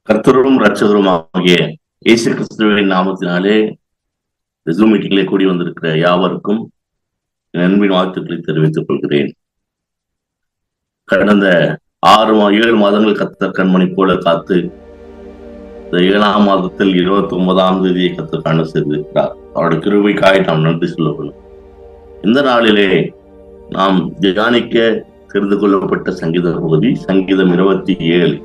கர்த்தரும் இரட்சகரும் ஆகிய இயேசு கிறிஸ்துவின் நாமத்தினாலே ஜூம் மீட்டிங்கிலே கூடி வந்திருக்கிற யாவருக்கும் என் அன்பின் வாழ்த்துக்களை தெரிவித்துக் கொள்கிறேன். கடந்த 7 மாதங்கள் கர்த்தர் கண்மணி போல காத்து இந்த 7ஆம் மாதத்தில் 29ஆம் தேதியை கர்த்தர் காண செய்திருக்கிறார். அவருடைய கிருபைக்காய் நாம் நன்றி சொல்ல வேண்டும். இந்த நாளிலே நாம் தியானிக்க தெரிந்து கொள்ளப்பட்ட சங்கீத பகுதி சங்கீதம் 27.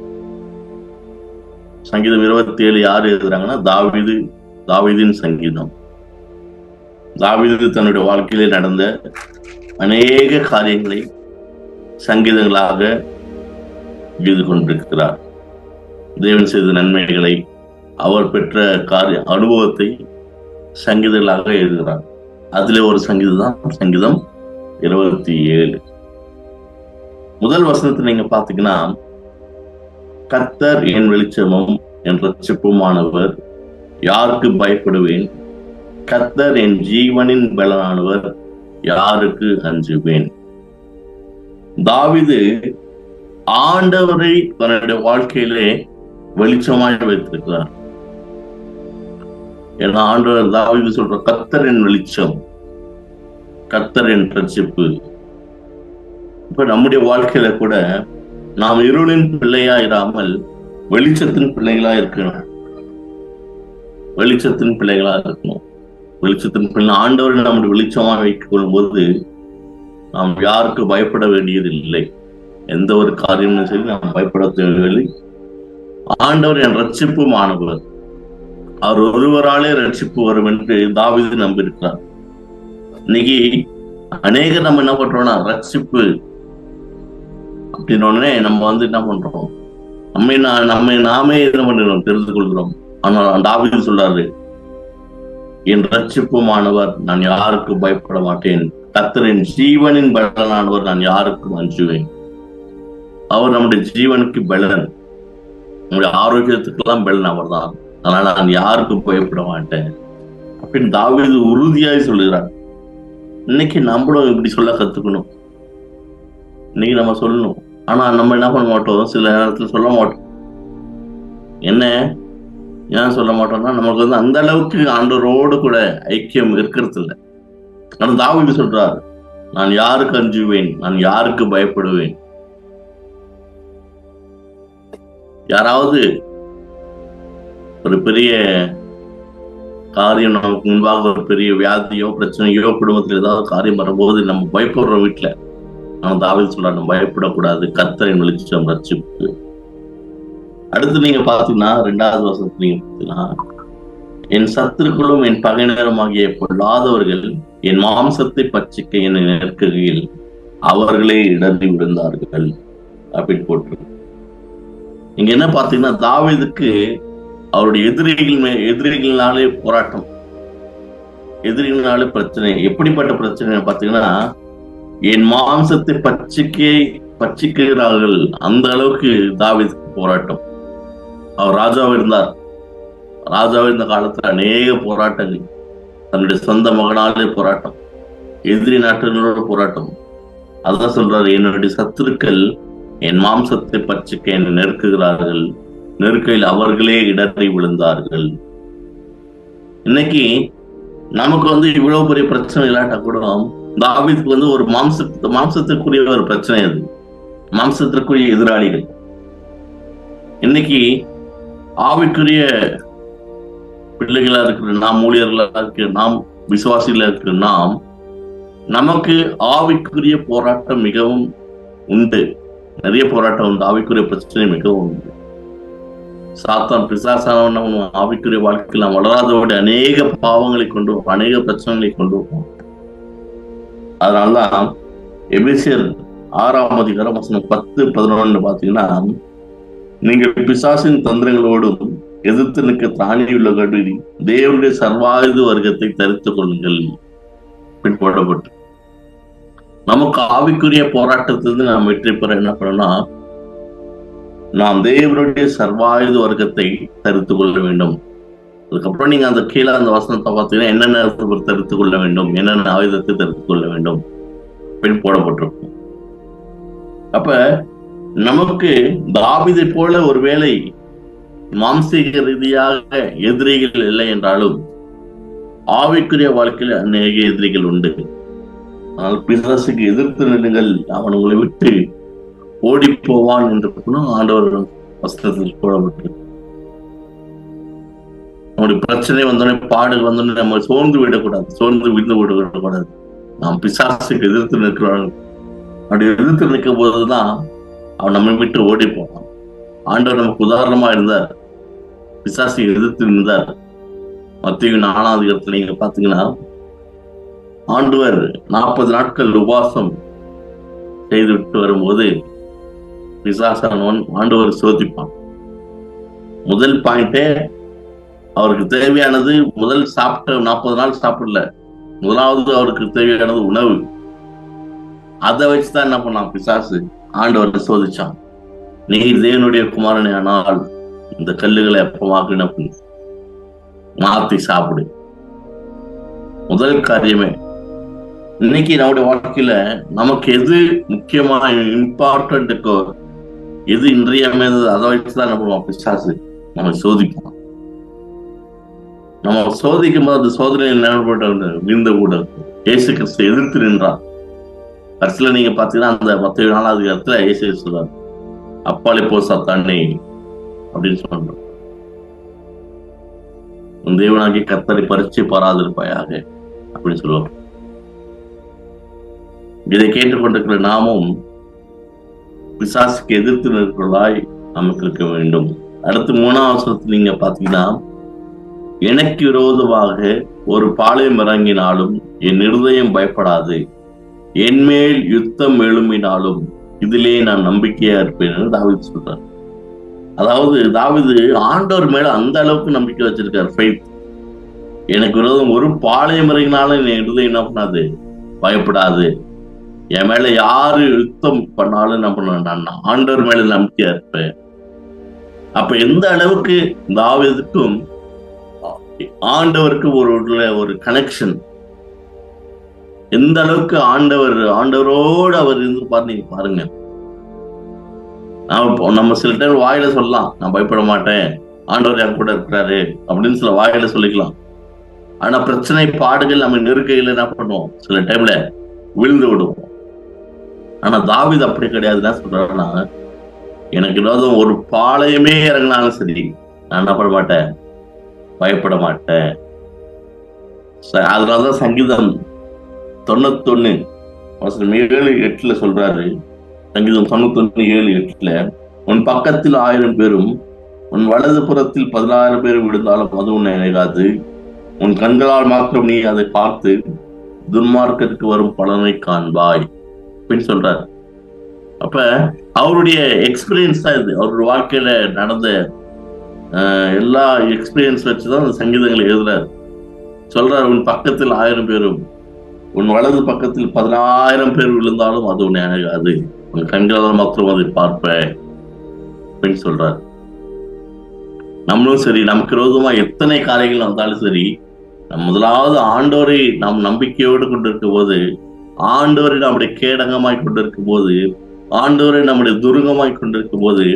சங்கீதம் 27 யாரு எழுதுறாங்கன்னா தாவீதின் சங்கீதம். தாவீது தன்னுடைய வாழ்க்கையிலே நடந்த அநேக காரியங்களை சங்கீதங்களாக எழுதி கொண்டிருக்கிறார். தேவன் செய்த நன்மைகளை, அவர் பெற்ற அனுபவத்தை சங்கீதங்களாக எழுதுகிறார். அதுல ஒரு சங்கீதம் தான் சங்கீதம் 27. முதல் வசனத்தை நீங்க பாத்தீங்கன்னா, கர்த்தர் என் வெளிச்சமும் என் இரட்சிப்புமானவர், யாருக்கு பயப்படுவேன்? கர்த்தர் என் ஜீவனின் பலனானவர், யாருக்கு அஞ்சுவேன்? தாவீது ஆண்டவரை தன்னுடைய வாழ்க்கையிலே வெளிச்சமாய் வைத்திருக்கிறார். ஏன்னா ஆண்டவர் தாவீது சொல்ற கர்த்தர் என் வெளிச்சம், கர்த்தர் என் இரட்சிப்பு. இப்ப நம்முடைய வாழ்க்கையில கூட நாம் இருளின் பிள்ளையா இராமல் வெளிச்சத்தின் பிள்ளைகளா இருக்கணும். வெளிச்சத்தின் பிள்ளைகளா இருக்கணும். வெளிச்சத்தின் பிள்ளை ஆண்டவரை நம்முடைய வெளிச்சமா வைத்துக் கொள்ளும் போது நாம் யாருக்கு பயப்பட வேண்டியது இல்லை. எந்த ஒரு காரியமும் சரி நாம் பயப்பட தேவையில்லை. ஆண்டவர் என் ரட்சிப்புமானவர், அவர் ஒருவராலே ரட்சிப்பு வரும் என்று தாவீது நம்பியிருக்கிறார். இன்னைக்கு அநேகர் நம்ம என்ன பண்றோம்னா, ரட்சிப்பு அப்படின்னே நம்ம என்ன பண்றோம், நாமே என்ன பண்ணிடுறோம், தெரிந்து கொள்கிறோம். ஆனால் தாவீது சொல்றாரு, என் இரட்சிப்புமானவர், நான் யாருக்கும் பயப்பட மாட்டேன். கர்த்தரின் ஜீவனின் பலனானவர், நான் யாருக்கும் அஞ்சுவேன். அவர் நம்முடைய ஜீவனுக்கு பலன், நம்முடைய ஆரோக்கியத்துக்கெல்லாம் பலன் அவர் தான். அதனால நான் யாருக்கும் பயப்பட மாட்டேன் அப்படின்னு தாவீது உறுதியாய் சொல்லுகிறார். இன்னைக்கு நம்மளும் இப்படி சொல்ல கத்துக்கணும். இன்னைக்கு நம்ம சொல்லணும். ஆனா நம்ம என்ன பண்ண மாட்டோம், சில நேரத்துல சொல்ல மாட்டோம். என்ன ஏன் சொல்ல மாட்டோம்னா, நமக்கு அந்த அளவுக்கு ஆண்டவரோடு கூட ஐக்கியம் இருக்கிறது இல்லை. ஆனா தாவீது சொல்றார், நான் யாருக்கு அஞ்சுவேன், நான் யாருக்கு பயப்படுவேன்? யாராவது ஒரு பெரிய காரியம் நமக்கு முன்பாக, ஒரு பெரிய வியாதியோ பிரச்சனையோ குடும்பத்தில் ஏதாவது காரியம் வரும்போது நம்ம பயப்படுறோம் வீட்டுல. ஆனா தாவீது சொல்றாரு, நம்ம பயப்படக்கூடாது, கர்த்தரின் வெளிச்சம் ரட்சிப்பு. அடுத்து நீங்க பாத்தீங்கன்னா 2வது வசனத்துல நீங்க பாத்தீங்கன்னா, என் சத்துருக்களும் என் பகையினருமாகிய பொல்லாதவர்கள் என் மாம்சத்தை பட்சிக்க என்னை நெருக்குகையில் அவர்களே இடறி விழுந்தார்கள் அப்படின்னு போட்டு. இங்க என்ன பாத்தீங்கன்னா, தாவீதுக்கு அவருடைய எதிரிகளாலே போராட்டம், எதிரிகளாலே பிரச்சனை. எப்படிப்பட்ட பிரச்சனை பாத்தீங்கன்னா, என் மாம்சத்தை பட்சிக்கிறார்கள், அந்த அளவுக்கு தாவீதுக்கு போராட்டம். அவர் ராஜாவா இருந்தார். ராஜாவா இருந்த காலத்துல அநேக போராட்டங்கள், தன்னுடைய சொந்த மகனாலே போராட்டம், எதிரி நாட்டினரோட போராட்டம். அதான் சொல்றாரு, என்னுடைய சத்துருக்கள் என் மாம்சத்தை பட்சிக்க என்னை நெருக்குகிறார்கள், நெருக்கையில் அவர்களே இடறி விழுந்தார்கள். இன்னைக்கு நமக்கு இவ்வளவு பெரிய பிரச்சனை இல்லாட்டா கூட, தாவீதுக்கு ஒரு மாம்சத்திற்குரிய ஒரு பிரச்சனை, அது மாம்சத்திற்குரிய எதிராளிகள். இன்னைக்கு ஆவிக்குரிய பிள்ளைகளா இருக்கிற நாம், ஊழியர்களா இருக்கிற நாம், விசுவாசிகளா இருக்கிற நாம், நமக்கு ஆவிக்குரிய போராட்டம் மிகவும் உண்டு. நிறைய போராட்டம் உண்டு. ஆவிக்குரிய பிரச்சனை மிகவும் உண்டு. சாத்தான் பிசாசான ஆவிக்குரிய வாழ்க்கையில் நாம் வளராதோடு அநேக பாவங்களை கொண்டு வைப்போம், அநேக பிரச்சனைகளை கொண்டு வைப்போம். அதனாலதான் எபேசியர் 6ஆம் அதிகாரம் வசனம் 10-11 பாத்தீங்கன்னா, நீங்கள் பிசாசின் தந்திரங்களோடும் எதிர்த்து நிற்க தானியுள்ள கடுவி தேவனுடைய சர்வாயுத வர்க்கத்தை தரித்துக் கொள்ளுங்கள் போடப்பட்டு. நமக்கு ஆவிக்குரிய போராட்டத்திலிருந்து நாம் வெற்றி பெற என்ன பண்ணணும்னா, நாம் தேவனுடைய சர்வாயுத வர்க்கத்தை தரித்துக் கொள்ள வேண்டும். அதுக்கப்புறம் நீங்க அந்த கீழே அந்த வசனத்தை பார்த்தீங்கன்னா, என்னென்ன தரித்துக் கொள்ள வேண்டும், என்னென்ன ஆயுதத்தை தரித்துக் கொள்ள வேண்டும் அப்படின்னு போடப்பட்டிருக்கும். அப்ப நமக்கு தாவீதை போல ஒருவேளை மாம்சீக ரீதியாக எதிரிகள் இல்லை என்றாலும் ஆவிக்குரிய வாழ்க்கையில் அநேக எதிரிகள் உண்டு. ஆனால் பிசாசுக்கு எதிர்த்து நின்றுங்கள், அவன் உங்களை விட்டு ஓடி போவான் என்று ஆண்டவர் வஸ்திரத்தில் போடப்பட்டு, நம்முடைய பிரச்சனை வந்தோடனே, பாடுகள் வந்தோடனே நம்ம சோர்ந்து விடக்கூடாது, சோர்ந்து விழுந்து விடக்கூடாது. நாம் பிசாசுக்கு எதிர்த்து நிற்கிறோம். அப்படி எதிர்த்து நிற்கும் போதுதான் அவன் நம்மை விட்டு ஓடி போவான். ஆண்டவர் நமக்கு உதாரணமா இருந்தார், பிசாசை எதிர்த்து நின்றார். மத்தேயு 4ஆம் அதிகாரத்துல நீங்க பாத்தீங்கன்னா, ஆண்டவர் 40 நாட்கள் உபவாசம் செய்து விட்டு வரும்போது பிசாசானவன் ஆண்டவர் சோதிப்பான். முதல் பாயிண்டே அவருக்கு தேவையானது, முதல் சாப்பிட்ட 40 நாள் சாப்பிடல, முதலாவது அவருக்கு தேவையானது உணவு. அதை வச்சுதான் என்ன பண்ணான் பிசாசு, ஆண்டவர் சோதிச்சான். நீர் தேவனுடைய குமாரனே ஆனால் இந்த கல்லுகளை அப்பமாக்கின மாத்தி சாப்பிடு. முதல் காரியமே. இன்னைக்கு நம்முடைய வாழ்க்கையில நமக்கு எது முக்கியமா இம்பார்ட்டன்ட் இருக்கோ, எது இன்றியமையாதது, அதை வச்சுதான் என்ன பண்ணுவோம் பிசாசு நம்ம சோதிப்போம். நம்ம சோதிக்கும் போது அந்த சோதனையில் நிலப்பட்ட விழுந்த கூட இயேசு கிறிஸ்து எதிர்த்து நின்றான். கடைசியில நீங்க பாத்தீங்கன்னா அந்த மத்தேயு 4ஆம் அதிகாரத்துல இயேசு சொல்றாரு, அப்பாலே போ சாத்தானே அப்படின்னு சொல்றான். உன் தேவனாகி கர்த்தரை பரிச்சை பாராதிருப்பாயாக அப்படின்னு சொல்லுவாங்க. இதை கேட்டுக்கொண்டிருக்கிற நாமும் பிசாசுக்கு எதிர்த்து நிற்கிறதாய் நமக்கு இருக்க வேண்டும். அடுத்து 3ஆம் வசனத்தில் நீங்க பாத்தீங்கன்னா, எனக்கு விரோதமாக ஒரு பாளையம் இறங்கினாலும் என் இருதயம் பயப்படாது, என் மேல் யுத்தம் எழும்பினாலும் இதிலே நான் நம்பிக்கையா இருப்பேன் தாவீது சொல்றார். அதாவது தாவீது ஆண்டவர் மேல அந்த அளவுக்கு நம்பிக்கை வச்சிருக்காரு, ஃபெய்த். எனக்கு விரோதம் ஒரு பாளையம் இறங்கினாலும் என் இருதயம் என்ன பண்ணாது, பயப்படாது. என் மேல யாரு யுத்தம் பண்ணாலும் என்ன பண்ணுவேன், நான் ஆண்டவர் மேல நம்பிக்கையா இருப்பேன். அப்ப எந்த அளவுக்கு தாவீதுக்கும் ஆண்டவருக்கு ஒரு கனெக்ஷன், எந்த அளவுக்கு ஆண்டவரோடு அவர் இருந்திருப்பாரு நீங்க பாருங்க. நம்ம சில டைம் வாயில சொல்லலாம், நான் பயப்பட மாட்டேன், ஆண்டவர் என் கூட இருக்கிறாரு அப்படின்னு சில வாயில சொல்லிக்கலாம். ஆனா பிரச்சனை பாடுகள் நம்ம நெருக்கையில என்ன பண்ணுவோம், சில டைம்ல விழுந்து விடுவோம். ஆனா தாவீது அப்படி கிடையாது. என்ன சொல்றாருன்னா, எனக்கு விரோதம் ஒரு பாளையமே இறங்கினாலும் சரி, நான் என்ன பண்ண மாட்டேன், பயப்பட மாட்டேன். அதனாலதான் சங்கீதம் 91:7-8 சொல்றாரு. சங்கீதம் 91:7-8, உன் பக்கத்தில் 1000 பேரும் உன் வலது புறத்தில் 16 பேரும் விழுந்தாலும் அது உன்னை நினைக்காது, உன் கண்களால் மாத்திரம் நீ அதை பார்த்து துன்மார்க்கத்துக்கு வரும் பலனை காண்பாய் அப்படின்னு சொல்றாரு. அப்ப அவருடைய எக்ஸ்பீரியன்ஸ் தான் இது. அவருடைய வாழ்க்கையில நடந்த எல்லா எக்ஸ்பீரியன்ஸ் வச்சுதான் அந்த சங்கீதங்களை எழுதுறாரு. சொல்றாரு, உன் பக்கத்தில் 1000 பேரும் உன் வலது பக்கத்தில் 16,000 பேர் விழுந்தாலும் அது உன்னை அணுகாது, உன் கண்களால் மாத்திரம் அதை பார்ப்ப அப்படின்னு சொல்றாரு. நம்மளும் சரி, நமக்கு விரோதமா எத்தனை காரியங்கள் வந்தாலும் சரி, முதலாவது ஆண்டவரை நாம் நம்பிக்கையோடு கொண்டிருக்கும் போது, ஆண்டவரை நம்முடைய கேடகமாய் கொண்டிருக்கும் போது, ஆண்டவரை நம்முடைய துருகமாய் கொண்டிருக்கும் போது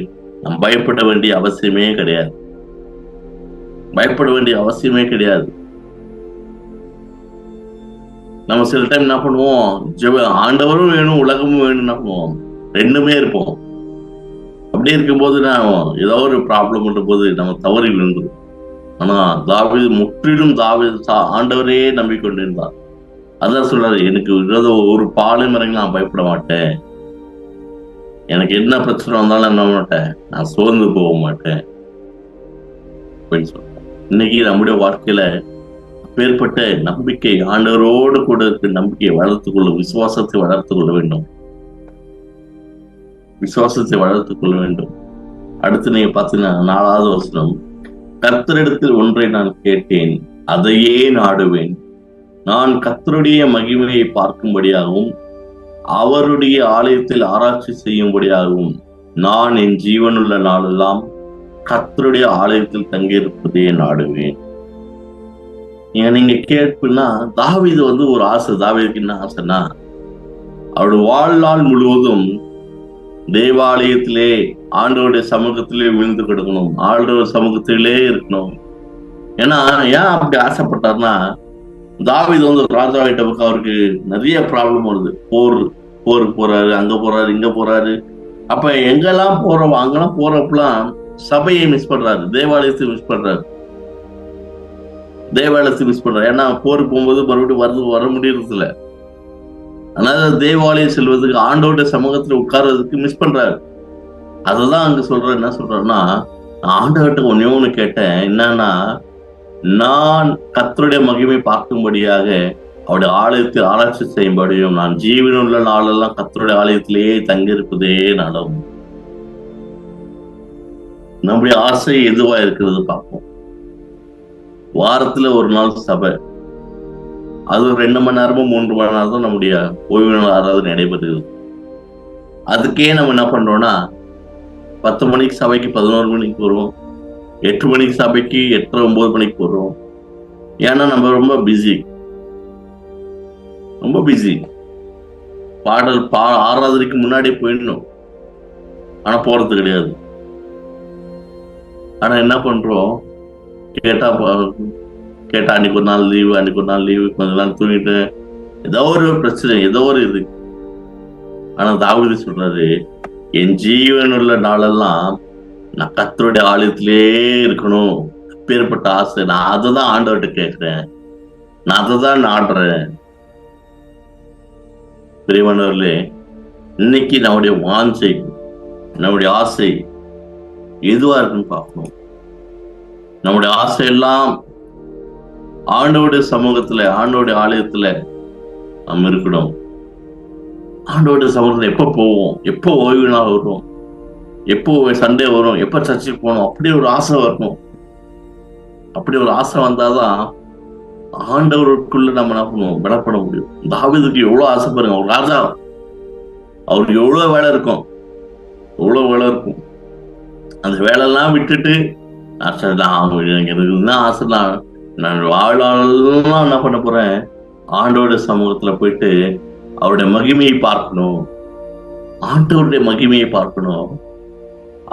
நாம் பயப்பட வேண்டிய அவசியமே கிடையாது. பயப்பட வேண்டிய அவசியமே கிடையாது. நம்ம சில டைம் என்ன பண்ணுவோம், ஆண்டவரும் வேணும் உலகமும் வேணும், என்ன பண்ணுவோம், ரெண்டுமே இருப்போம். அப்படி இருக்கும்போது நான் ஏதோ ஒரு ப்ராப்ளம் போது நம்ம தவறி விழுந்துடும். ஆனா தாவீது முற்றிலும் ஆண்டவரே நம்பிக்கொண்டிருந்தார். அதான் சொல்றாரு, எனக்கு விரோதம் ஒரு பாளையம் இறங்கி நான் பயப்பட மாட்டேன், எனக்கு என்ன பிரச்சனை வந்தாலும் என்ன மாட்டேன், நான் சோர்ந்து போக மாட்டேன் அப்படின்னு சொல்றேன். இன்னைக்கு நம்முடைய வாழ்க்கையில அப்பேற்பட்ட நம்பிக்கை, ஆண்டவரோடு கூட இருக்க நம்பிக்கையை வளர்த்துக் கொள்ள, விசுவாசத்தை வளர்த்துக் கொள்ள வேண்டும், விசுவாசத்தை வளர்த்துக் கொள்ள வேண்டும். அடுத்து நீங்க பாத்தீங்கன்னா 4ஆவது வசனம், கர்த்தரிடத்தில் ஒன்றை நான் கேட்டேன், அதையே நாடுவேன், நான் கர்த்தருடைய மகிமையை பார்க்கும்படியாகவும் அவருடைய ஆலயத்தில் ஆராய்ச்சி செய்யும்படியாகவும் நான் என் ஜீவனுள்ள நாளெல்லாம் கர்த்தருடைய ஆலயத்தில் தங்கியிருப்பதே நாடுவேன். நீங்க கேட்பீங்கன்னா, தாவீது ஒரு ஆசை. தாவீதுக்கு என்ன ஆசைன்னா, அவருடைய வாழ்நாள் முழுவதும் தேவாலயத்திலே ஆண்டவருடைய சமூகத்திலே விழுந்து கிடக்கணும், ஆண்டவர் சமூகத்திலே இருக்கணும். ஏன்னா ஏன் அப்படி ஆசைப்பட்டார்னா, தாவீது வந்து ராஜாவிட்ட பக்கம் அவருக்கு நிறைய ப்ராப்ளம் வருது. போருக்கு போறாரு, அங்க போறாரு, இங்க போறாரு. அப்ப எங்கெல்லாம் போறோம் அங்கெல்லாம் போறப்பெல்லாம் சபையை மிஸ் பண்றாரு, தேவாலயத்தை மிஸ் பண்றாரு. ஏன்னா போருக்கு போகும்போது மறுபடியும் வர முடியறது இல்ல. அதனால தேவாலயம் செல்வதுக்கு, ஆண்டோட சமூகத்துல உட்கார்றதுக்கு மிஸ் பண்றாரு. அததான் அங்க என்ன சொல்றாருன்னா, ஆண்டவர்கிட்ட ஒண்ணு கேட்டேன், என்னன்னா நான் கர்த்தருடைய மகிமை பார்க்கும்படியாக அவருடைய ஆலயத்தை ஆராய்ச்சி செய்யும்படியும் நான் ஜீவனுள்ள நாளெல்லாம் கர்த்தருடைய ஆலயத்திலேயே தங்கியிருப்பதே நலம். நம்முடைய ஆசை எதுவா இருக்கிறது பார்ப்போம். வாரத்துல ஒரு நாள் சபை, அது 2 மணி நேரமோ 3 மணி நேரம் தான் நம்முடைய ஓய்வு நாள் ஆராதனை நடைபெறுது. அதுக்கே நம்ம என்ன பண்றோம்னா 10 மணிக்கு சபைக்கு 11 மணிக்கு வருவோம், 8 மணிக்கு சபைக்கு 8:30 9 மணிக்கு போடுறோம். ஏன்னா நம்ம ரொம்ப பிஸி. பாடல் ஆராதனைக்கு முன்னாடியே போயிடணும், ஆனா போறது கிடையாது. ஆனா என்ன பண்றோம், கேட்டா அன்னைக்கு ஒரு நாள் லீவு, கொஞ்ச நாள் தூங்கிட்டு ஏதோ ஒரு பிரச்சனை, ஏதோ ஒரு இது. ஆனா தாவீது சொல்றாரு, என் ஜீவனுள்ள நாளெல்லாம் நான் கர்த்தருடைய ஆலயத்திலே இருக்கணும், அப்பேற்பட்ட ஆசை. நான் அததான் ஆண்டவர்கிட்ட கேட்கிறேன், நான் அததான் நாடுறேன். பிரியமானவர்களே, இன்னைக்கு நம்முடைய வாஞ்சை, நம்முடைய ஆசை எதுவா இருக்குன்னு பார்க்கணும். நம்முடைய ஆசை எல்லாம் ஆண்டவருடைய சமூகத்துல, ஆண்டவருடைய ஆலயத்துல நம்ம இருக்கணும். ஆண்டவருடைய சமூகத்துல எப்ப போவோம், எப்போ ஓய்வு நாள் வரும், எப்போ சண்டே வரும், எப்ப சர்ச்சுக்கு போகணும், அப்படி ஒரு ஆசை வரணும். அப்படி ஒரு ஆசை வந்தாதான் ஆண்டவருக்குள்ள நம்ம என்ன பண்ணுவோம், பலப்பட முடியும். தாவீதுக்கு எவ்வளவு ஆசை பாருங்க, ஒரு ராஜா, அவருக்கு எவ்வளவு வேலை இருக்கும். அந்த வேலையெல்லாம் விட்டுட்டு எனக்கு ஆசை தான், நான் வாழ்நாளெல்லாம் என்ன பண்ண போறேன், ஆண்டவருடைய சமூகத்துல போயிட்டு அவருடைய மகிமையை பார்க்கணும்,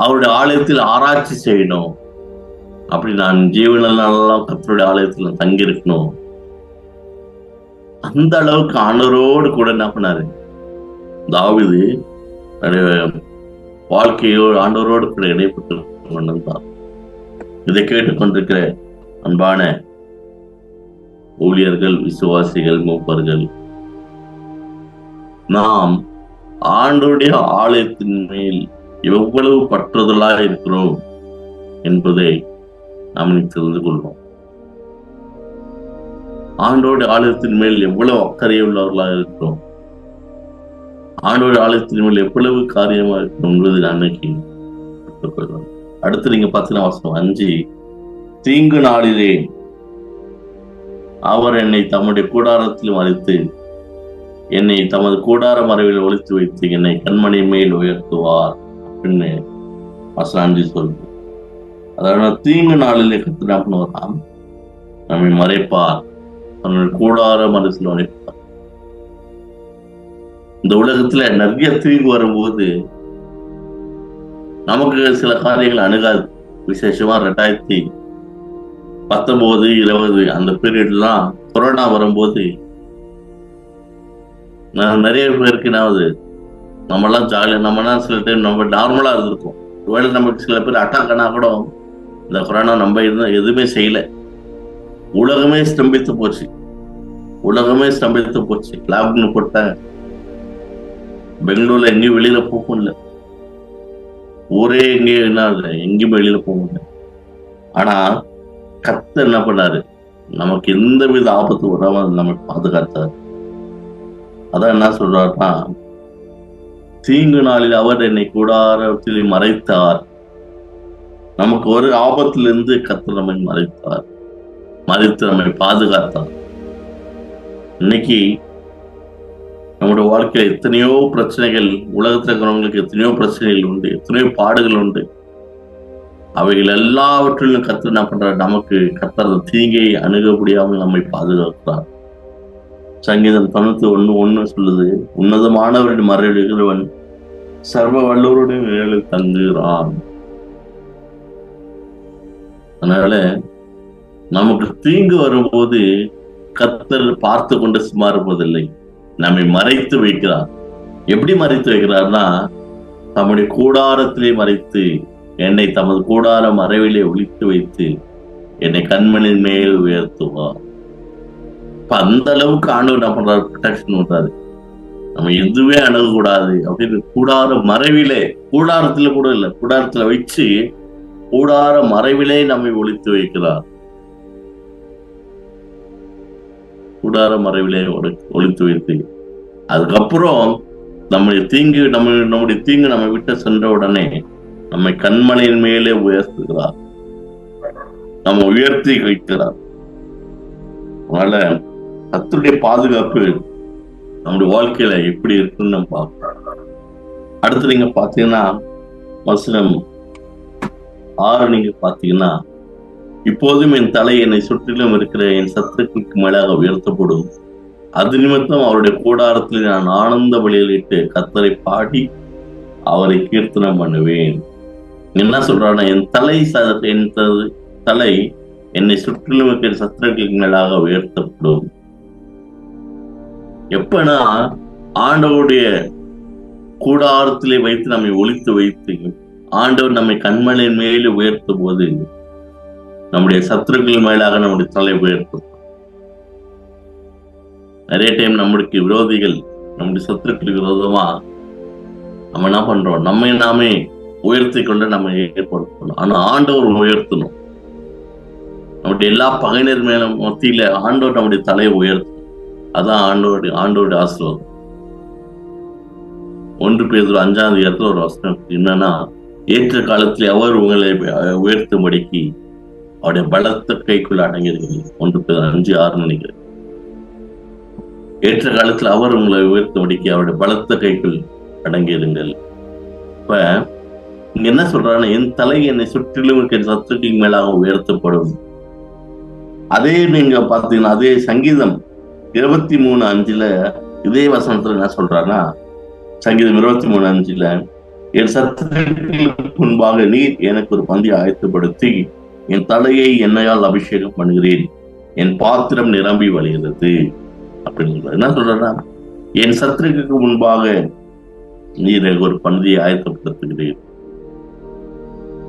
அவருடைய ஆலயத்தில் ஆராய்ச்சி செய்யணும். அப்படி நான் ஜீவனெல்லாம் கர்த்தருடைய ஆலயத்துல தங்கி இருக்கணும். அந்த அளவுக்கு ஆண்டவரோடு கூட என்ன பண்ணாரு தாவீது, வாழ்க்கையோடு ஆண்டவரோடு கூட இடைப்பட்டு கொண்டிருந்தார். இதை கேட்டுக்கொண்டிருக்கிற அன்பான ஊழியர்கள், விசுவாசிகள், மூப்பர்கள், நாம் ஆண்டவருடைய ஆலயத்தின் மேல் எவ்வளவு பற்றுதலா இருக்கிறோம் என்பதை நாம் தெரிந்து கொள்வோம். ஆண்டோட ஆலயத்தின் மேல் எவ்வளவு அக்கறை உள்ளவர்களாக இருக்கிறோம், ஆண்டோட ஆலயத்தின் மேல் எவ்வளவு காரியமா இருக்கும் என்பது அன்னைக்கு கற்றுக்கொள்வோம். அடுத்து நீங்க பார்த்தீங்கன்னா வசனம் 5, தீங்கு நாளிலே அவர் என்னை தம்முடைய கூடாரத்தில் மறைத்து, என்னை தமது கூடார மறைவில் ஒளித்து வைத்து, என்னை கண்மணி மேல் உயர்த்துவார் அப்படின்னு வசனம் 5 சொல்லுது. அதனால தீங்கு நாளிலே கர்த்தர் என்ன பண்ணுவாராம், நம்மை மறைப்பார், தன்னுடைய கூடார மறைவில் மறைப்பார். இந்த உலகத்துல நிறைய தீங்கு வரும்போது நமக்கு சில காரியங்கள் அணுகாது. விசேஷமா 2019, 20 அந்த பீரியட்லாம் கொரோனா வரும்போது நிறைய பேருக்கு என்னாவது, நம்மலாம் ஜாலியா, நம்மலாம் சில டைம் நம்ம நார்மலா இருந்திருக்கோம். ஒருவேளை நமக்கு சில பேர் அட்டாக் ஆனா கூட இந்த கொரோனா நம்ம எதுவுமே செய்யல, உலகமே ஸ்தம்பித்து போச்சு. லாக்டவுன் போட்டேன், பெங்களூர்ல எங்கேயும் வெளியில போக முடியல, ஊரே எங்கேயும் எங்கேயுமே வெளியில போக முடியல. ஆனா கர்த்தர் என்ன பண்ணாரு, நமக்கு எந்த வித ஆபத்து வராம நமக்கு பாதுகாத்தார். அதான் என்ன சொல்றாருன்னா, தீங்கு நாளில் அவர் என்னை கூடாரத்தில் மறைத்தார். நமக்கு ஒரு ஆபத்திலிருந்து கர்த்தர் நம்மை மறைத்து நம்மை பாதுகாத்தார். இன்னைக்கு நம்முடைய வாழ்க்கையில எத்தனையோ பிரச்சனைகள், உலகத்துல இருக்கிறவங்களுக்கு எத்தனையோ பிரச்சனைகள் உண்டு, எத்தனையோ பாடுகள் உண்டு. அவைகள் எல்லாவற்றிலும் கர்த்தர் என்ன பண்றாரு, நமக்கு கர்த்தர் தீங்கை அணுக முடியாமல் நம்மை பாதுகாக்கிறார். சங்கீதம் 91:1 சொல்லுது, உன்னதமானவரின் மறைவிடுகிறவன் சர்வ வல்லவருடைய நிழலில் தங்குகிறான். அதனால நமக்கு தீங்கு வரும்போது கர்த்தர் பார்த்து கொண்டு சும்மா இருப்பதில்லை, நம்மை மறைத்து வைக்கிறார். எப்படி மறைத்து வைக்கிறார்னா, தம்முடைய கூடாரத்திலே மறைத்து, என்னை தமது கூடார மறைவிலே ஒளித்து வைத்து என்னை கண்மணின் மேல் உயர்த்துவார். இப்ப அந்த அளவுக்கு ஆண்டவர் என்ன பண்றாரு, ப்ரொடெக்ஷன் பண்றாரு. நம்ம எதுவே அணுகக்கூடாது அப்படின்னு கூடார மறைவிலே, கூடாரத்துல கூட இல்ல, கூடாரத்துல வச்சு கூடார மறைவிலே நம்மை ஒளித்து வைக்கிறார். கூடார மறைவிலே ஒளித்து வைத்து, அதுக்கப்புறம் நம்முடைய தீங்கு நம்ம விட்டு சென்ற உடனே நம்மை கண்மலையின் மேலே உயர்த்துகிறார், நம்ம உயர்த்தி வைக்கிறார். அதனால கர்த்தருடைய பாதுகாப்பு நம்முடைய வாழ்க்கையில எப்படி இருக்குன்னு நம்ம பார்க்கிறோம். அடுத்து நீங்க பாத்தீங்கன்னா வசனம் 6 நீங்க பாத்தீங்கன்னா, இப்போதும் என் தலை என்னை சுற்றிலும் இருக்கிற என் சத்துருக்களுக்கு மேலாக உயர்த்தப்படும், அது நிமித்தம் அவருடைய கூடாரத்தில் நான் ஆனந்த பலியிலிட்டு கர்த்தரை பாடி அவரை கீர்த்தனம் பண்ணுவேன். என்ன சொல்றான்னா, என் தலை என்னை சுற்றிலும் இருக்கிற சத்துருக்களுக்கு மேலாக உயர்த்தப்படும். எப்பனா ஆண்டவருடைய கூடாரத்திலே வைத்து நம்மை ஒளித்து வைத்து ஆண்டவர் நம்மை கண்மலையின் மேலே உயர்த்தும் போது நம்முடைய சத்துருக்கள் மேலாக நம்முடைய தலை உயர்த்தும். நிறைய டைம் நம்மளுக்கு விரோதிகள், நம்முடைய சத்துருக்களுக்கு விரோதமா நம்ம என்ன பண்றோம், நம்மை நாமே உயர்த்தி கொண்டு நம்ம ஏற்படுத்தணும். ஆனா ஆண்டவர் உயர்த்தணும். நம்முடைய எல்லா பகையினர் மேல மத்தியில ஆண்டவர் நம்முடைய தலையை உயர்த்தும். அதான் ஆண்டோருடைய ஆசீர்வாதம். 1 பேதுரு 5ஆம் அதிகாரத்துல ஒரு வசனம் என்னன்னா, ஏற்ற காலத்தில் அவர் உங்களை உயர்த்தும்படிக்கு அவருடைய பலத்த கைக்குள்ள அடங்கியிருக்கிறீங்க. 1 பேதுரு 5:6 நினைக்கிறேன். ஏற்ற காலத்தில் அவர் உங்களை உயர்த்தும்படிக்கு அவருடைய பலத்த கைக்குள் அடங்கியிருங்கள். இப்ப இங்க என்ன சொல்றாங்கன்னா, என் தலை என்னை சுற்றிலும் இருக்கிற சத்துருக்களுக்கு மேலாக உயர்த்தப்படும். அதே நீங்க பாத்தீங்கன்னா, அதே சங்கீதம் 23:5 இதே வசனத்துல என்ன சொல்றாங்கன்னா, சங்கீதம் 23:5 என் சத்துருக்களுக்கு முன்பாக நீர் எனக்கு ஒரு பந்தியை ஆயத்தப்படுத்தி என் தலையை எண்ணெயால் அபிஷேகம் பண்ணுகிறேன், என் பாத்திரம் நிரம்பி வழிகிறது அப்படின்னு என்ன சொல்றா, என் சத்துருக்களுக்கு முன்பாக நீர் எனக்கு ஒரு பந்தியை ஆயத்தப்படுத்துகிறேன்,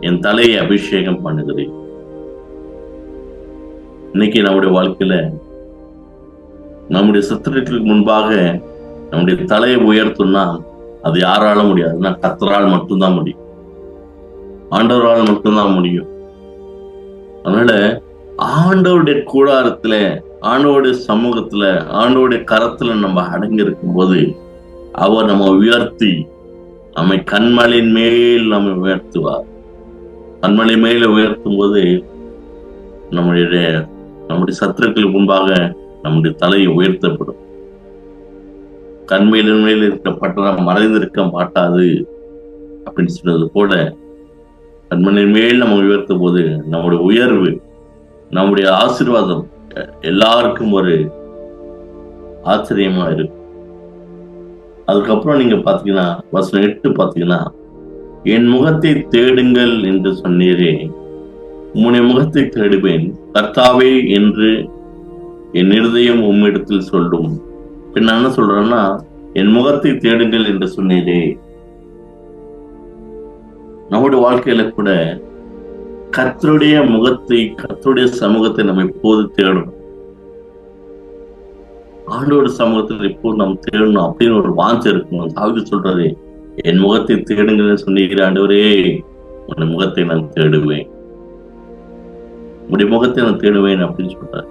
என் தலையை அபிஷேகம் பண்ணுகிறேன். இன்னைக்கு நம்முடைய வாழ்க்கையில நம்முடைய சத்துருக்களுக்கு முன்பாக நம்முடைய தலையை உயர்த்தும்னா அது யாரால முடியாதுன்னா கர்த்தரால் மட்டும்தான் முடியும், ஆண்டவரால் மட்டும்தான் முடியும். அதனால ஆண்டவருடைய கூடாரத்துல, ஆண்டவருடைய சமூகத்துல, ஆண்டவருடைய கரத்துல நம்ம அடங்கி இருக்கும் போது அவர் நம்ம உயர்த்தி நம்மை கண்மலையின் மேல் நம்ம உயர்த்துவார். கண்மலை மேல உயர்த்தும் போது நம்முடைய சத்துருக்களுக்கு முன்பாக நம்முடைய தலையை உயர்த்தப்படும். கண்மையின் மேல் இருக்கப்பட்ட மறைந்திருக்க மாட்டாது அப்படின்னு சொன்னது போல கண்மணியின் மேல் நம்ம உயர்த்தும் போது நம்முடைய உயர்வு, நம்முடைய ஆசீர்வாதம் எல்லாருக்கும் ஒரு ஆச்சரியமா இருக்கு. அதுக்கப்புறம் நீங்க பாத்தீங்கன்னா வசனம் 8 பாத்தீங்கன்னா, என் முகத்தை தேடுங்கள் என்று சொன்னீரே, உம்முடைய முகத்தை தேடுவேன் கர்த்தாவே என்று என் இருதயம் உம்மிடத்தில் சொல்லும். பின்ன என்ன சொல்றேன்னா, என் முகத்தை தேடுங்கள் என்று சொன்னீரே. நம்முடைய வாழ்க்கையில கூட கர்த்தருடைய முகத்தை, கர்த்தருடைய சமூகத்தை நம்ம எப்போது தேடணும், ஆண்டோட சமூகத்தில் எப்போது நம்ம தேடணும் அப்படின்னு ஒரு வாஞ்சை இருக்கணும். தாவீது சொல்றாரு, என் முகத்தை தேடுங்கள் சொன்னீங்க ஆண்டவரே, உன்னுடைய முகத்தை நான் தேடுவேன், உன்னுடைய முகத்தை நான் தேடுவேன் அப்படின்னு சொல்றாரு.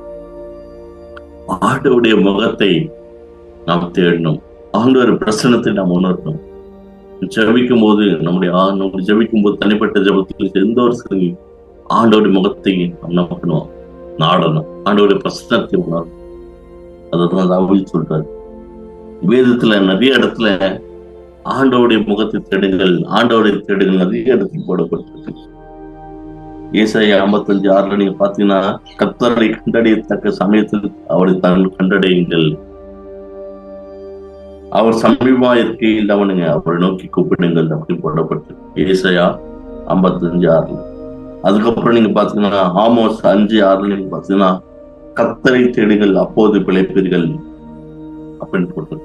ஆண்டவருடைய முகத்தை நாம் தேடணும், ஆண்டவர் பிரசன்னத்தை நாம் உணரணும். ஜபிக்கும் போது நம்ம ஜபிக்கும் போது தனிப்பட்ட ஜபத்தில் எந்த ஒரு சரி ஆண்டவருடைய முகத்தை நம்பணும், நாடணும், ஆண்டவருடைய பிரசன்னத்தை உணரணும். அதான் தாவீது சொல்றாரு. வேதத்துல நிறைய இடத்துல ஆண்டவருடைய முகத்தை தேடுங்கள், ஆண்டவருடைய தேடுங்கள் நிறைய இடத்துல போடப்பட்டிருக்கு. ஏசாயா 55:6 நீங்க பாத்தீங்கன்னா, கர்த்தரை கண்டறியத்தக்க சமயத்தில் அவரை கண்டடையுங்கள். அவர் சமீபமா இருக்கையில் அவனுங்க அவரை நோக்கி கூப்பிடுங்கள் அப்படின்னு போடப்பட்டு ஏசாயா 55:6. அதுக்கப்புறம் நீங்க பாத்தீங்கன்னா ஆமோஸ் 5:6 நீங்க பாத்தீங்கன்னா கர்த்தரை தேடுங்கள் அப்போது பிழைப்பீர்கள் அப்படின்னு போட்டு.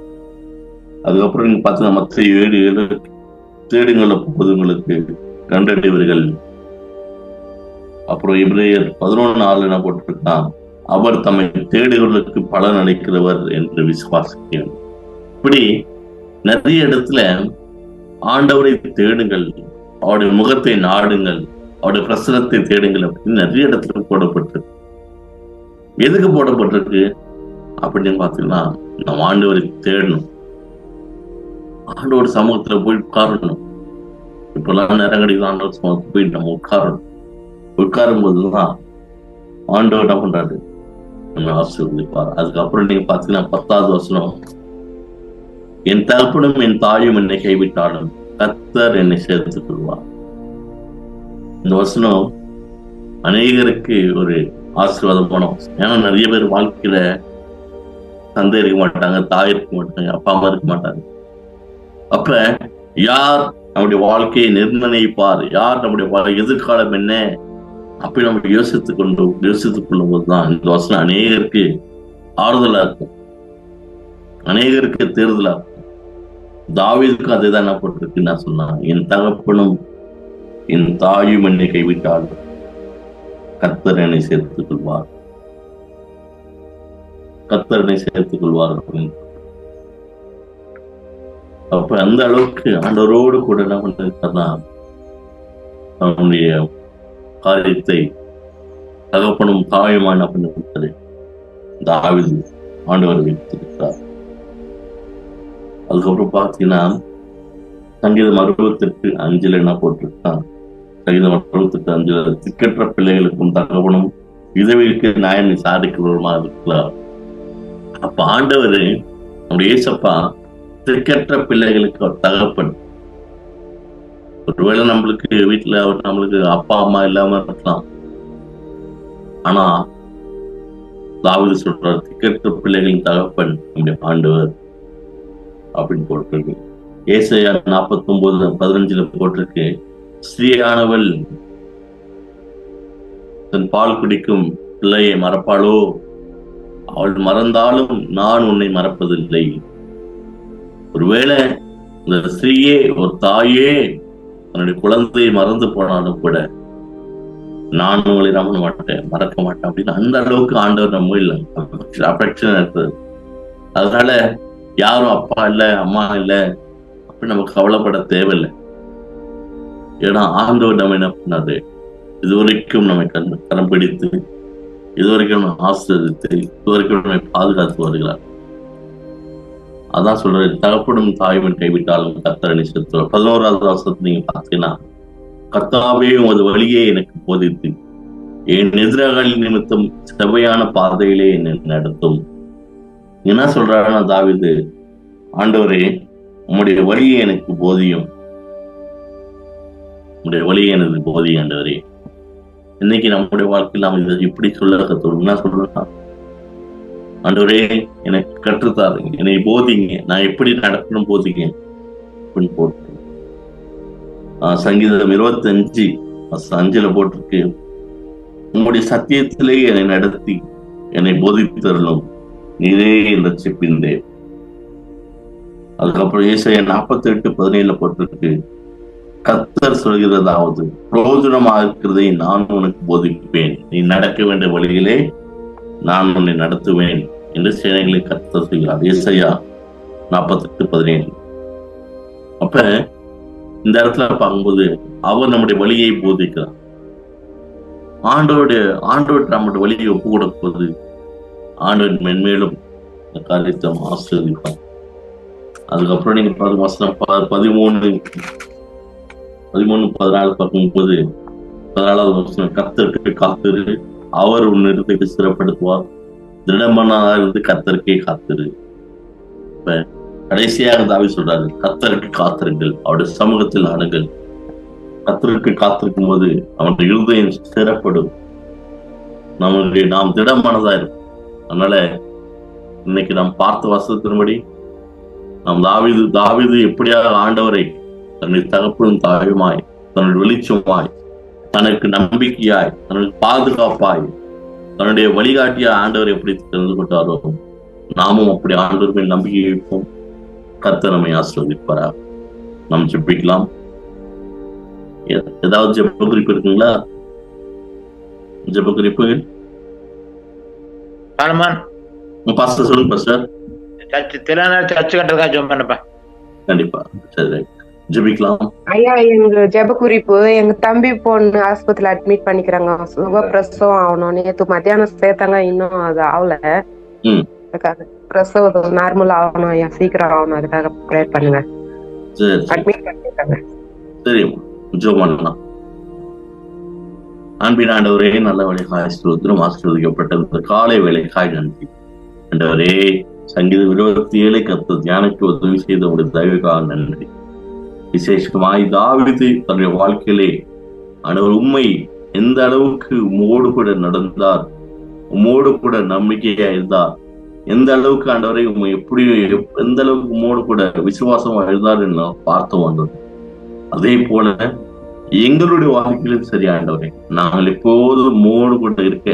அதுக்கப்புறம் நீங்க பாத்தீங்கன்னா மத்திய 7:7 தேடுங்கள் அப்போது உங்களுக்கு கண்டடைவீர்கள். அப்புறம் எபிரேயர் 11:4 என்ன போட்டிருக்கான், அவர் தம்மை தேடுகளுக்கு பலன் அளிக்கிறவர் என்று விசுவாசிக்கிறேன். இப்படி நிறைய இடத்துல ஆண்டவரை தேடுங்கள், அவருடைய முகத்தை நாடுங்கள், அவருடைய பிரசனத்தை தேடுங்கள் அப்படின்னு நிறைய இடத்துல போடப்பட்டிருக்கு. எதுக்கு போடப்பட்டிருக்கு அப்படின்னு பாத்தீங்கன்னா, நம்ம ஆண்டவரை தேடணும், ஆண்டவர் சமூகத்துல போய் உட்காரணும். இப்பெல்லாம் நேரம் கிடைக்கும், ஆண்டவர் சமூகத்துல போய் நம்ம உட்காரணும். உட்காரும் போதுதான் ஆண்டவர் என்ன பண்றாரு, நம்ம ஆசீர்வதிப்பார். அதுக்கப்புறம் நீங்க பாத்தீங்கன்னா 10வது வசனம், என் தகப்பனும் என் தாயும் என்னை கைவிட்டாலும் கர்த்தர் என்னை சேர்த்துக் கொள்வார். இந்த வசனம் அநேகருக்கு ஒரு ஆசீர்வாதமான வசனம். ஏன்னா நிறைய பேர் வாழ்க்கையில தந்தை இருக்க மாட்டாங்க, தாய் இருக்க மாட்டாங்க, அப்பா அம்மா இருக்க மாட்டாங்க. அப்ப யார் நம்முடைய வாழ்க்கையை நிர்ணயிப்பார், யார் நம்முடைய எதிர்காலம் என்ன அப்படி நம்ம யோசித்துக் கொள்ளும் போதுதான் இந்த வசனம் அநேகருக்கு ஆறுதலா இருக்கும், அநேகருக்கு தேர்தலா இருக்கும். தாவீதுக்கு அதுதான் என்ன போட்டிருக்கு, நான் சொன்னா, என் தகப்பனும் என் தாயும் என்னை கைவிட்டால் கர்த்தர் என்னை சேர்த்துக் கொள்வார், கர்த்தர் என்னை சேர்த்துக் கொள்வார் அப்படின்னு. அப்ப அந்த அளவுக்கு ஆண்டவரோடு கூட என்ன பண்ணிருக்காருன்னா அவனுடைய காரியத்தை தகப்பனும் தாயுமா என்ன பண்ணிருக்காரு, தாவீது ஆண்டவர் வைத்திருக்கிறார். அதுக்கப்புறம் பாத்தீங்கன்னா சங்கீதம் 68:5 என்ன போட்டிருக்கான், சங்கீதம் 68:5, திக்கற்ற பிள்ளைகளுக்கும் தகவனும் விதவைக்கு நியாயம் விசாரிக்கிறவருமா இருக்கிறார். அப்ப ஆண்டவர் நம்முடைய ஏசப்பா திக்கற்ற பிள்ளைகளுக்கு அவர் தகப்பன். ஒருவேளை நம்மளுக்கு வீட்டுல அவர் நம்மளுக்கு அப்பா அம்மா இல்லாம இருக்கலாம், ஆனா தாவீது சொல்றார், திக்கற்ற பிள்ளைகளின் தகப்பன் நம்முடைய ஆண்டவர் அப்படின்னு போட்டிருக்கு. ஏசாயா 49:15 போட்டிருக்கு, ஸ்திரீயானவள் தன் பால் குடிக்கும் பிள்ளையை மறப்பாளோ, அவள் மறந்தாலும் நான் உன்னை மறப்பதில்லை. ஒருவேளை இந்த ஸ்திரீயே, ஒரு தாயே தன்னுடைய குழந்தையை மறந்து போனாலும் கூட நான் உங்களை நம்ப மாட்டேன், மறக்க மாட்டேன் அப்படின்னு அந்த அளவுக்கு ஆண்டவர் நம்ம இல்லை அஃபெக்ஷன் இருக்குது. அதனால யாரும் அப்பா இல்லை அம்மா இல்லை அப்படி நமக்கு கவலைப்பட தேவையில்லை. ஏன்னா ஆண்டவர் நம்ம என்ன பண்ணாரு, இதுவரைக்கும் நம்மை கரம் பிடித்து, இதுவரைக்கும் நம்ம ஆசீர்வதித்து, இதுவரைக்கும் நம்மை பாதுகாத்து வருகிறார். அதான் சொல்றாரு, தகப்பனும் தாயுமன் கைவிட்டாலும் கர்த்தர் என்னை சேர்த்துவார். 11வது வசனத்தை நீங்க பார்த்தீங்கன்னா, கர்த்தாவே உமது வழியே எனக்கு போதித்து என் எதிராளி நிமித்தம் செவ்வையான பாதையிலே என்னை நடத்தும். என்ன சொல்றாருன்னா தாவீது, ஆண்டவரே உம்முடைய வழியை எனக்கு போதியும், உம்முடைய வழியை எனக்கு போதியும் ஆண்டவரே. இன்னைக்கு நம்முடைய வாழ்க்கையில் நாம் இதை இப்படி சொல்ல கத்துறோம். என்ன சொல்றோம், ஆண்டவரே எனக்கு கற்றுத்தாருங்க, என்னை போதிங்க, நான் எப்படி நடக்கணும் போதிங்க அப்படின்னு போட்டு. சங்கீதம் 25:5 போட்டிருக்கு, உங்களுடைய சத்தியத்திலே என்னை நடத்தி என்னை போதித்தரலும், நீரே என் ரட்சிப்பின்றே. அதுக்கப்புறம் ஏசாயா 48:17 போட்டிருக்கு, கர்த்தர் சொல்கிறதாவது, பிரயோஜனமாக இருக்கிறதை நான் உனக்கு போதிப்பேன், நீ நடக்க வேண்டிய வழியிலே நான் உன்னை நடத்துவேன் என்று சேனைகளை கர்த்தர் சொல்கிறார். ஏசாயா 48:17. அப்ப இந்த இடத்துல பார்க்கும்போது அவர் நம்முடைய வழியை போதிக்கிறார். ஆண்டோட நம்முடைய வழியை ஒப்பு கொடுப்பது ஆண்டவன் மென்மேலும் இந்த காரியத்தை ஆசீர்வதிப்பார். அதுக்கப்புறம் நீங்க 13:14 பார்க்கும்போது 14வது வசனம், கர்த்தருக்கு காத்திரு, அவர் உன்னிடத்தை சிறப்படுத்துவார், திருடமனாயிருந்து கர்த்தருக்கே காத்திரு. இப்ப கடைசியாக தாவீது சொல்றாரு, கர்த்தருக்கு காத்திருங்கள், அவருடைய சமூகத்தில் ஆடுங்கள். கர்த்தருக்கு காத்திருக்கும் போது அவனுடைய இருதயம் ஸ்திரப்படும், நாம் திடமானதா இருக்கும். அதனால இன்னைக்கு நாம் பார்த்த வசனத்தின்படி நாம் தாவீது எப்படியாக ஆண்டவரை தன்னுடைய தகப்பனும் தாயுமாய், தன்னுடைய வெளிச்சமாய், தனக்கு நம்பிக்கையாய், தனக்கு பாதுகாப்பாய், தன்னுடைய வழிகாட்டியாய் ஆண்டவர் எப்படி தெரிந்து கொண்டாரோ, நாமும் அப்படி ஆண்டவர் மேல் நம்பிக்கை வைப்போம். கர்த்தர் நம்மை ஆசீர்வதிப்பாராக. நாம் ஜெபிக்கலாம். ஏதாவது ஜெப குறிப்பு இருக்குங்களா? ஜெப குறிப்புகள் பாஸ்டர் சொல்லுங்க பாஸ்டர். சர்ச் கட்டுறதா ஜெபம் பண்ணப்பா. கண்டிப்பா. சரி, ஜெபிக்கலாம். ஐயா, எங்க ஜெப குறிப்பு, எங்க தம்பி பொண்ணு ஆஸ்பத்திரியில அட்மிட் பண்ணிக்கிறாங்க. சுகப்பிரசவம் ஆகணும். நேத்து மத்தியானம் சேர்த்தாங்க, இன்னும் அது ஆகல. பிரசவம் நார்மல் ஆகணும் ஐயா, சீக்கிரம் ஆகணும். அதுக்காக ப்ரேயர் பண்ணுங்க. அட்மிட் பண்ணிருக்காங்க. சரி, ஜெபம் பண்ணலாம். அன்பின் ஆண்டவரே, நல்ல வேலைக்காய் ஆசீர்வதிக்கப்பட்ட இந்த காலை வேலைக்காய் நன்றி ஆண்டவரே. சங்கீதம் 27 கர்த்தர் தியானிக்கு உதவி செய்த உடைய தயவுக்காக நன்றி. விசேஷமாய் தாவீது தன்னுடைய வாழ்க்கையிலே ஆண்டவர் உண்மை எந்த அளவுக்கு உம்மோடு கூட நடந்தார், உம்மோடு கூட நம்பிக்கையா இருந்தார், எந்த அளவுக்கு ஆண்டவரை உண்மை எப்படி எந்த அளவுக்கு உம்மோடு கூட விசுவாசமா இருந்தார் என்று பார்த்து வந்தது. அதே போல எங்களுடைய வாழ்க்கையிலும் சரி ஆண்டவரே, நாங்கள் எப்போதும் உம்மோடு கூட இருக்க,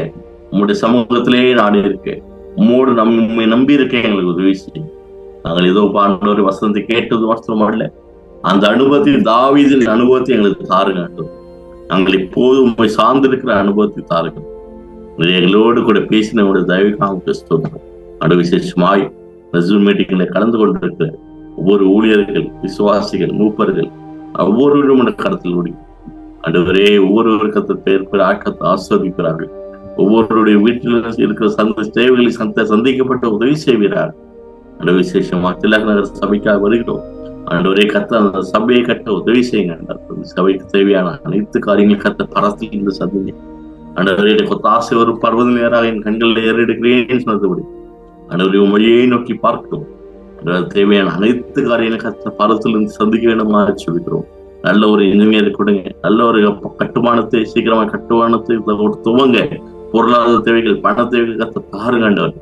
உம்முடைய சமூகத்திலேயே நான் இருக்கேன், உம்மோடு நம்மை நம்பி இருக்க எங்களுக்கு உதவி செய்யும். நாங்கள் ஏதோ ஆண்டவரை வசனத்தை கேட்டது மாத்திரம் அல்ல, அந்த அனுபவத்தை தாவீதின் அனுபவத்தை எங்களுக்கு தாருங்க. நாங்கள் இப்போது உண்மை சார்ந்திருக்கிற அனுபவத்தை தாருங்க. எங்களோடு கூட பேசின தயவுக்காக பேசுகிறோம். அடு விசேஷமாய் ஜூம் மீட்டிங்ல கலந்து கொண்டிருக்கிற ஒவ்வொரு ஊழியர்கள், விசுவாசிகள், மூப்பர்கள் ஒவ்வொருவரும் கருத்தில் முடியும் ஆண்டவரே. ஒவ்வொரு கருத்து ஆக்கத்தை ஆஸ்வதிக்கிறார்கள். ஒவ்வொருடைய வீட்டில் இருக்கிற தேவைகளை சந்திக்கப்பட்ட உதவி செய்கிறார். அடு விசேஷமா திலக நகர் சபைக்காக வருகிறோம் ஆண்டவரே. கத்த அந்த சபையை கட்ட உதவி செய்யுங்க. சபைக்கு தேவையான அனைத்து காரியங்களும் கத்த பரஸ்தி என்று சந்திங்க ஆண்டவரே. கொத்த ஆசை ஒரு பர்வத நேராக என் கண்களில் ஏறெடுக்கிறேன் சொன்னதுபடி ஆண்டவரே மொழியை நோக்கி பார்க்கிறோம். தேவையான அனைத்து காரியங்களும் கத்த பரத்திலிருந்து சந்திக்க வேண்டுமா சொல்லிக்கிறோம். நல்ல ஒரு இன்ஜினியர் கொடுங்க, நல்ல ஒரு கட்டுமானத்தை சீக்கிரமா கட்டுமானத்தை துவங்க. பொருளாதார தேவைகள், பண தேவைகள் கத்த பாருங்க ஆண்டவர்.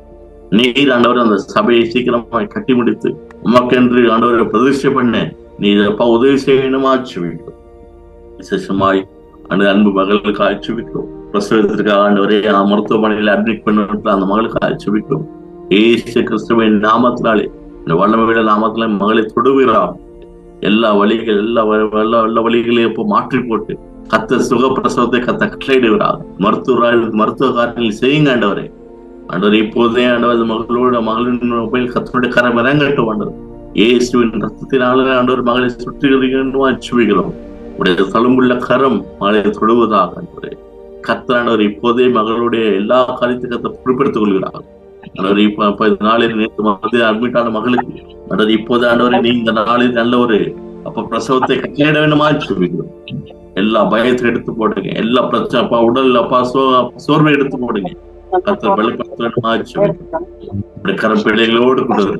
நீர் ஆண்டவர் அந்த சபையை சீக்கிரமாய் கட்டி முடித்து உமக்கென்று ஆண்டவரை பிரதிஷ்டை பண்ண நீர் அப்பா உதவி செய்யணுமா ஆட்சிவிக்கிறோம். விசேஷமாய் அன்பு மகளுக்கு ஆட்சிவிக்கிறோம். பிரசவத்திற்காக ஆண்டவரே மருத்துவமனையில் அட்மிட் பண்ண அந்த மகளுக்கு ஆட்சிவிக்கிறோம். ஏசு கிறிஸ்துவின் நாமத்தினாலே, இந்த வல்லமையுள்ள நாமத்தில மகளை தொடுகிறார். எல்லா வழிகள் எல்லா வழிகளையும் இப்போ மாற்றி போட்டு கத்த சுகப்பிரசவத்தை கத்த கட்டளையிடுகிறார். மருத்துவ காரியங்கள் செய்யுங்க ஆண்டவரே. ஆண்டவர் இப்போதே ஆண்டவர் மகளின் மொபைல் கத்தனுடைய கரம் இறங்கட்டும் ஆண்டவர். இயேசுவின் ரத்தத்தினால ஆண்டவர் மகளை சுற்றுகிறோம். உடைய தழும்புள்ள கரம் மகளை தொடுவதாக ஆண்டவரே. கத்தாண்டவர் இப்போதே மகளுடைய எல்லா காரியத்தையும் கத்த பொறுப்பெடுத்துக் கொள்கிறார். ஆண்டவர் இப்ப நாளில் நேற்று மத்திய அட்மிட் ஆன மகளுக்கு ஆண்டவர் இப்போதே ஆண்டவரை நீங்க நாளில் நல்ல ஒரு அப்ப பிரசவத்தை கட்டளையிட வேண்டுமா சொல்லிக்கிறோம். எல்லா பயத்தை எடுத்து போடுங்க. எல்லா பிரச்சனை உடல் சோர்வை எடுத்து போடுங்க. கரம் பிள்ளைகளோடு கொண்டு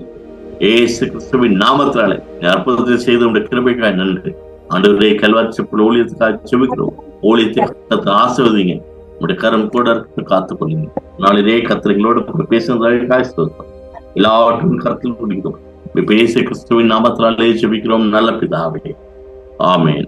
ஏசு கிறிஸ்துவின் நாமத்தினாலே அற்புதத்தை செய்து உடைய கிருபைக்காய் நன்றி ஆண்டவரே. கல்வாரி செப்பல் ஊழியத்துக்காக செபிக்கிறோம். ஊழியத்தை ஆசிர்வதிங்க. உடைய கரம் கூட காத்துக் கொள்ளுங்க. நாளிலே கத்திரிகளோடு பேசுவதாக எல்லாவற்றும் கருத்தில் முடிக்கிறோம். இயேசு கிறிஸ்துவின் நாமத்தினாலே ஜெபிக்கிறோம் நல்ல பிதாவே. ஆமென்.